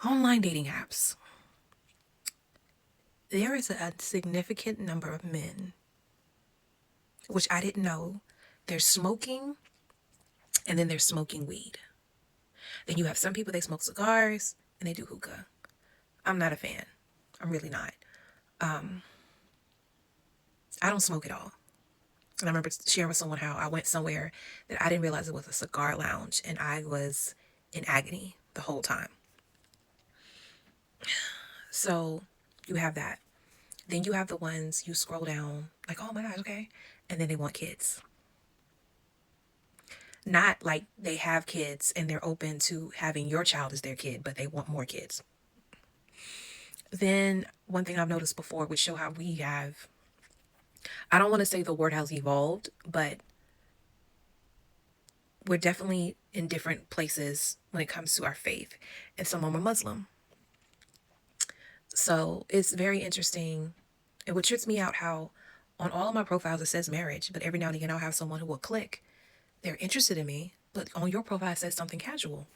Online dating apps. There is a significant number of men, which I didn't know, they're smoking and then they're smoking weed. Then you have some people, they smoke cigars and they do hookah. I'm not a fan. I'm really not. I don't smoke at all. And I remember sharing with someone how I went somewhere that I didn't realize it was a cigar lounge and I was in agony the whole time. So you have that. Then you have the ones you scroll down like, oh my gosh, okay. And then they want kids. Not like they have kids and they're open to having your child as their kid, but they want more kids. Then one thing I've noticed before would show how we have, I don't want to say the word has evolved, but we're definitely in different places when it comes to our faith. And some of them are Muslim. So it's very interesting. It would trips me out how on all of my profiles it says marriage, but every now and again I'll have someone who will click. They're interested in me, but on your profile it says something casual.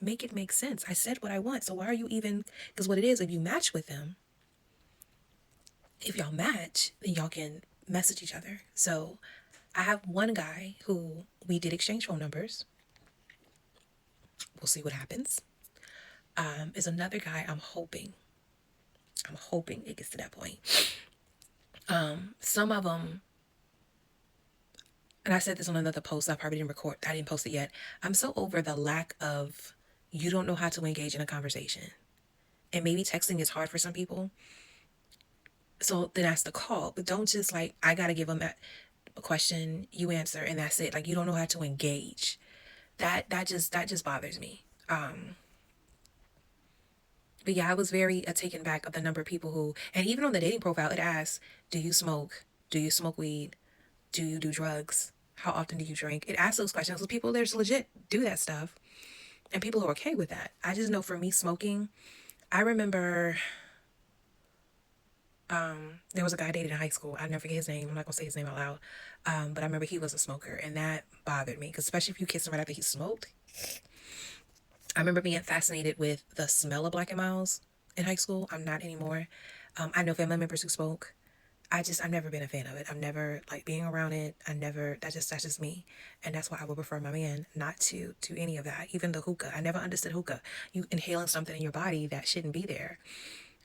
Make it make sense. I said what I want. So why are you even, because what it is, if you match with them, if y'all match, then y'all can message each other. So I have one guy who we did exchange phone numbers. We'll see what happens. Is another guy I'm hoping it gets to that point. Some of them, and I said this on another post, I didn't post it yet. I'm so over the lack of, you don't know how to engage in a conversation. And maybe texting is hard for some people. So then that's the call. But don't just like, I got to give them a question, you answer, and that's it. Like, you don't know how to engage. That just bothers me. But yeah, I was very taken back of the number of people who, and even on the dating profile, it asks, do you smoke? Do you smoke weed? Do you do drugs? How often do you drink? It asks those questions. So people, there's legit do that stuff. And people are okay with that. I just know for me, smoking, I remember there was a guy I dated in high school. I never forget his name. I'm not going to say his name out loud. But I remember he was a smoker. And that bothered me. Because especially if you kiss him right after he smoked. I remember being fascinated with the smell of Black and Milds in high school. I'm not anymore. I know family members who smoke. I've never been a fan of it. I've never like being around it. That's just me. And that's why I would prefer my man not to do any of that. Even the hookah. I never understood hookah. You inhaling something in your body that shouldn't be there.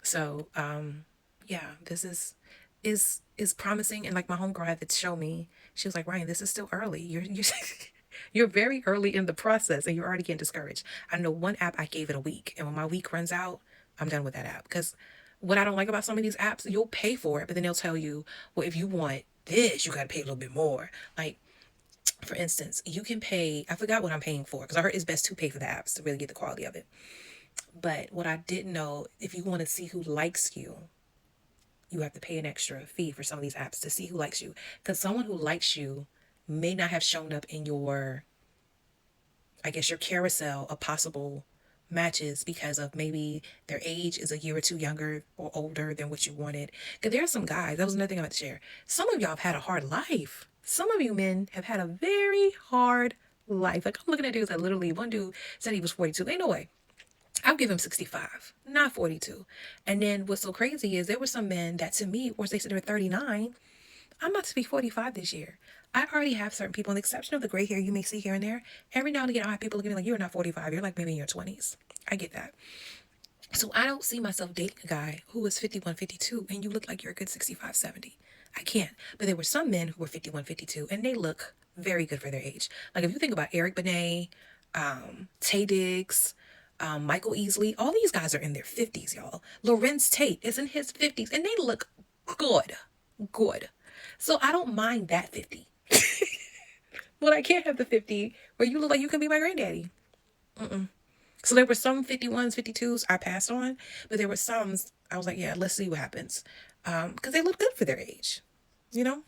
So, yeah, this is promising. And like my homegirl had to show me, she was like, Ryan, this is still early. You're very early in the process and you're already getting discouraged. I know one app I gave it a week, and when my week runs out, I'm done with that app. Because what I don't like about some of these apps, you'll pay for it, but then they'll tell you, well, if you want this, you got to pay a little bit more. Like, for instance, you can pay, I forgot what I'm paying for, because I heard it's best to pay for the apps to really get the quality of it. But what I didn't know, if you want to see who likes you, you have to pay an extra fee for some of these apps to see who likes you. Because someone who likes you may not have shown up in your, I guess, your carousel of possible matches because of maybe their age is a year or two younger or older than what you wanted. Because there are some guys, that was another thing I'm about to share. Some of y'all have had a hard life. Some of you men have had a very hard life. Like, I'm looking at dudes that literally, one dude said he was 42. Ain't no way. I'll give him 65, not 42. And then what's so crazy is there were some men that to me, or they said they were 39. I'm about to be 45 this year. I already have certain people, with the exception of the gray hair you may see here and there. Every now and again, I have people looking at me like, you're not 45. You're like maybe in your 20s. I get that. So I don't see myself dating a guy who was 51, 52, and you look like you're a good 65, 70. I can't. But there were some men who were 51, 52, and they look very good for their age. Like if you think about Eric Benet, Tay Diggs, Michael Easley, all these guys are in their 50s, y'all. Lorenz Tate is in his 50s, and they look good. Good. So I don't mind that 50. But I can't have the 50 where you look like you can be my granddaddy. So there were some 51s, 52s I passed on, but there were some I was like, yeah, let's see what happens. Because they look good for their age, you know?